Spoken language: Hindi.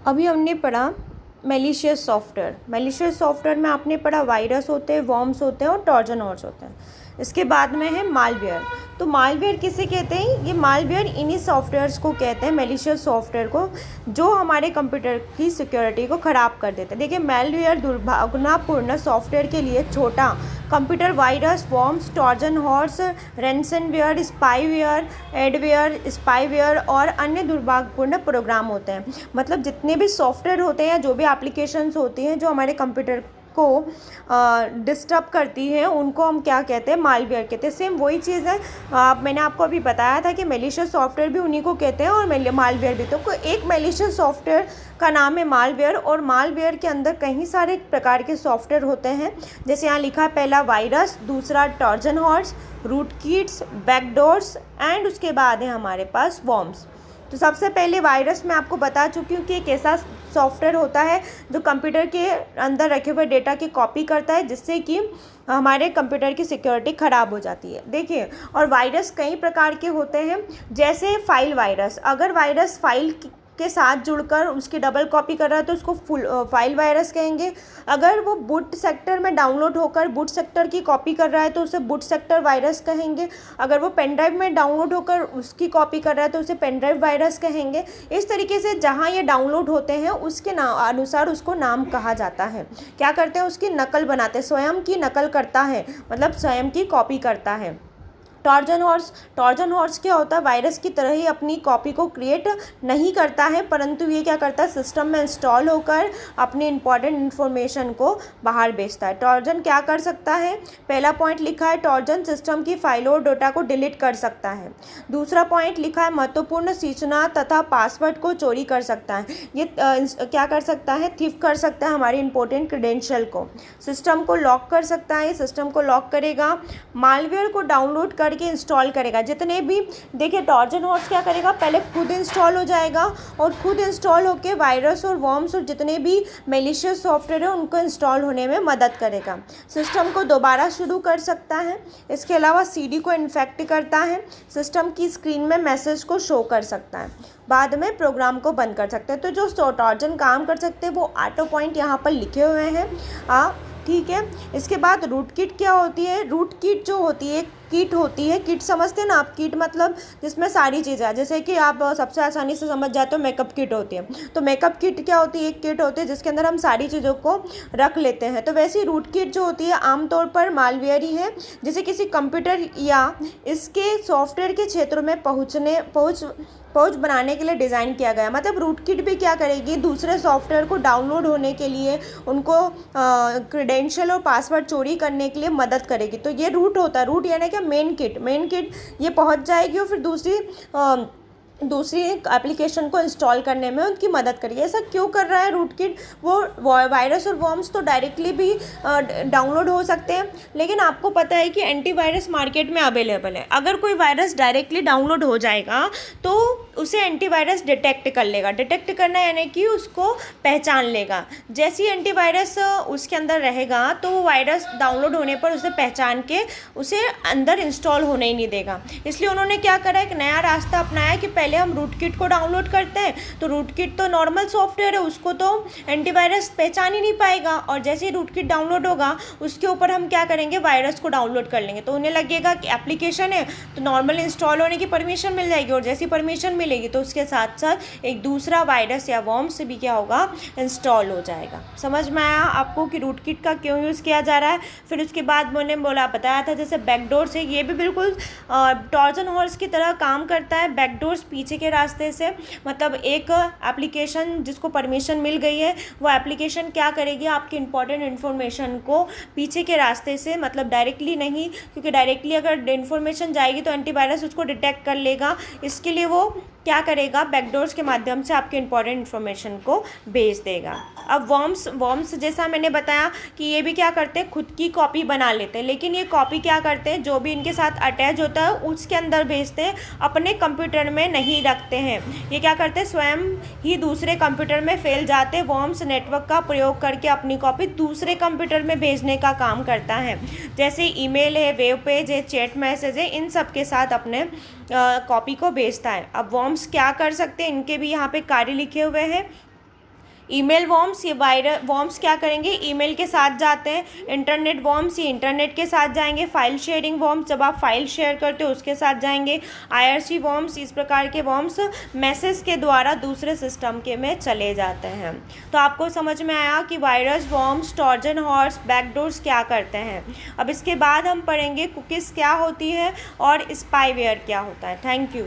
अभी हमने पढ़ा मेलिशियस सॉफ्टवेयर में आपने पढ़ा वायरस होते हैं, वॉर्म्स होते हैं और ट्रोजन हॉर्स होते हैं। इसके बाद में है मालवेयर। तो मालवेयर किसे कहते हैं? ये मालवेयर इन्हीं सॉफ्टवेयर्स को कहते हैं, मेलिशियस सॉफ्टवेयर को, जो हमारे कंप्यूटर की सिक्योरिटी को ख़राब कर देते हैं। देखिए, मालवेयर दुर्भावनापूर्ण सॉफ्टवेयर के लिए छोटा computer virus, worms, Trojan horse, ransomware, spyware और अन्य दुर्भावनापूर्ण प्रोग्राम होते हैं। मतलब जितने भी सॉफ्टवेयर होते हैं, जो भी एप्लीकेशंस होती हैं जो हमारे कंप्यूटर को डिस्टर्ब करती हैं, उनको हम क्या कहते हैं? मालवेयर कहते हैं। सेम वही चीज़ है, मैंने आपको अभी बताया था कि मेलिशियस सॉफ्टवेयर भी उन्हीं को कहते हैं और मालवेयर भी। तो एक मेलिशियस सॉफ्टवेयर का नाम है मालवेयर, और मालवेयर के अंदर कई सारे प्रकार के सॉफ्टवेयर होते हैं। जैसे यहाँ लिखा है, पहला वायरस, दूसरा Trojan horse, rootkits, backdoors and उसके बाद है हमारे पास वॉर्म्स। तो सबसे पहले वायरस मैं आपको बता चुकी हूँ कि एक ऐसा सॉफ्टवेयर होता है जो कंप्यूटर के अंदर रखे हुए डेटा की कॉपी करता है, जिससे कि हमारे कंप्यूटर की सिक्योरिटी ख़राब हो जाती है। देखिए, और वायरस कई प्रकार के होते हैं, जैसे फाइल वायरस। अगर वायरस फाइल के साथ जुड़कर उसकी डबल कॉपी कर रहा है तो उसको फाइल वायरस कहेंगे। अगर वो बूट सेक्टर में डाउनलोड होकर बूट सेक्टर की कॉपी कर रहा है तो उसे बूट सेक्टर वायरस कहेंगे। अगर वो पेन ड्राइव में डाउनलोड होकर उसकी कॉपी कर रहा है तो उसे पेन ड्राइव वायरस कहेंगे। इस तरीके से जहाँ ये डाउनलोड होते हैं उसके अनुसार उसको नाम कहा जाता है। क्या करते हैं? उसकी नकल बनाते हैं, स्वयं की नकल करता है, मतलब स्वयं की कॉपी करता है। ट्रोजन हॉर्स क्या होता है? वायरस की तरह ही अपनी कॉपी को क्रिएट नहीं करता है, परंतु ये क्या करता है? सिस्टम में इंस्टॉल होकर अपनी इंपॉर्टेंट इन्फॉर्मेशन को बाहर भेजता है। ट्रोजन क्या कर सकता है? पहला पॉइंट लिखा है, ट्रोजन सिस्टम की फाइलों और डेटा को डिलीट कर सकता है। दूसरा पॉइंट लिखा है, महत्वपूर्ण सूचना तथा पासवर्ड को चोरी कर सकता है। ये क्या कर सकता है? थीफ कर सकता है हमारी इंपॉर्टेंट क्रेडेंशियल को। सिस्टम को लॉक कर सकता है, सिस्टम को लॉक करेगा। मालवेयर को डाउनलोड करके इंस्टॉल करेगा। जितने भी, देखिए, ट्रोजन हॉर्स क्या करेगा? पहले खुद इंस्टॉल हो जाएगा और खुद इंस्टॉल होकर वायरस और वॉर्म्स और जितने भी मेलिशियस सॉफ्टवेयर है उनको इंस्टॉल होने में मदद करेगा। सिस्टम को दोबारा शुरू कर सकता है। इसके अलावा सीडी को इन्फेक्ट करता है। सिस्टम की स्क्रीन में मैसेज को शो कर सकता है। बाद में प्रोग्राम को बंद कर सकते हैं। तो जो ट्रोजन काम कर सकते हैं वो 8 पॉइंट यहाँ पर लिखे हुए हैं, ठीक है। इसके बाद रूट किट क्या होती है? रूट किट जो होती है, किट होती है। किट समझते हैं ना आप? किट मतलब जिसमें सारी चीज़ें हैं, जैसे कि आप सबसे आसानी से समझ जाते हो, मेकअप किट होती है। तो मेकअप किट क्या होती है? एक किट होती है जिसके अंदर हम सारी चीज़ों को रख लेते हैं। तो वैसे रूट किट जो होती है आमतौर पर मालवेयर ही है, जिसे किसी कंप्यूटर या इसके सॉफ्टवेयर के क्षेत्रों में पहुंच बनाने के लिए डिज़ाइन किया गया। मतलब रूट किट भी क्या करेगी? दूसरे सॉफ्टवेयर को डाउनलोड होने के लिए, उनको क्रेडेंशियल और पासवर्ड चोरी करने के लिए मदद करेगी। तो ये रूट होता है। रूट यानी क्या? मेन किट ये पहुंच जाएगी और फिर दूसरी एप्लीकेशन को इंस्टॉल करने में उनकी मदद करेगी। ऐसा क्यों कर रहा है रूट किट? वो वायरस और वॉर्म्स तो डायरेक्टली भी डाउनलोड हो सकते हैं, लेकिन आपको पता है कि एंटीवायरस मार्केट में अवेलेबल है। अगर कोई वायरस डायरेक्टली डाउनलोड हो जाएगा तो उसे एंटीवायरस डिटेक्ट कर लेगा। डिटेक्ट करना यानी कि उसको पहचान लेगा। जैसे ही एंटीवायरस उसके अंदर रहेगा तो वो वायरस डाउनलोड होने पर उसे पहचान के उसे अंदर इंस्टॉल होने ही नहीं देगा। इसलिए उन्होंने क्या करा? एक नया रास्ता अपनाया कि पहले हम रूट किट को डाउनलोड करते हैं, तो रूट किट तो नॉर्मल सॉफ्टवेयर है, उसको तो एंटीवायरस पहचान ही नहीं पाएगा। और जैसे ही रूट किट डाउनलोड होगा उसके ऊपर हम क्या करेंगे? वायरस को डाउनलोड कर लेंगे। तो उन्हें लगेगा कि एप्लीकेशन है तो नॉर्मल इंस्टॉल होने की परमिशन मिल जाएगी, और जैसी परमिशन मिलेगी तो उसके साथ साथ एक दूसरा वायरस या वॉर्म से भी क्या होगा? इंस्टॉल हो जाएगा। समझ में आया आपको कि रूट किट का क्यों यूज़ किया जा रहा है? फिर उसके बाद मैंने बताया था जैसे बैकडोर से, ये भी बिल्कुल ट्रोजन हॉर्स की तरह काम करता है। बैकडोर्स पीछे के रास्ते से, मतलब एक एप्लीकेशन जिसको परमिशन मिल गई है वो एप्लीकेशन क्या करेगी? आपकी इंपॉर्टेंट इन्फॉर्मेशन को पीछे के रास्ते से, मतलब डायरेक्टली नहीं, क्योंकि डायरेक्टली अगर इन्फॉर्मेशन जाएगी तो एंटीवायरस उसको डिटेक्ट कर लेगा। इसके लिए वो क्या करेगा? बैकडोर्स के माध्यम से आपके इंपॉर्टेंट इन्फॉर्मेशन को भेज देगा। अब वॉर्म्स जैसा मैंने बताया कि ये भी क्या करते हैं? खुद की कॉपी बना लेते हैं, लेकिन ये कॉपी क्या करते हैं? जो भी इनके साथ अटैच होता है उसके अंदर भेजते हैं, अपने कंप्यूटर में नहीं रखते हैं। ये क्या करते हैं? स्वयं ही दूसरे कंप्यूटर में फैल जाते हैं। वॉर्म्स नेटवर्क का प्रयोग करके अपनी कॉपी दूसरे कंप्यूटर में भेजने का काम करता है। जैसे ईमेल है, वेब पेज है, चैट मैसेज है, इन सब के साथ अपने कॉपी को भेजता है। अब वॉर्म्स क्या कर सकते हैं? इनके भी यहाँ पे कार्य लिखे हुए हैं। ईमेल वॉर्म्स, ये वायरस वॉर्म्स क्या करेंगे, ईमेल के साथ जाते हैं। इंटरनेट वॉर्म्स, ये इंटरनेट के साथ जाएंगे। फाइल शेयरिंग वॉर्म्स, जब आप फाइल शेयर करते हो उसके साथ जाएंगे। आईआरसी वॉर्म्स, इस प्रकार के वॉर्म्स मैसेज के द्वारा दूसरे सिस्टम के में चले जाते हैं। तो आपको समझ में आया कि virus, worms, Trojan horse, backdoors क्या करते हैं। अब इसके बाद हम पढ़ेंगे कुकीज़ क्या होती है और स्पाईवेयर क्या होता है। Thank you.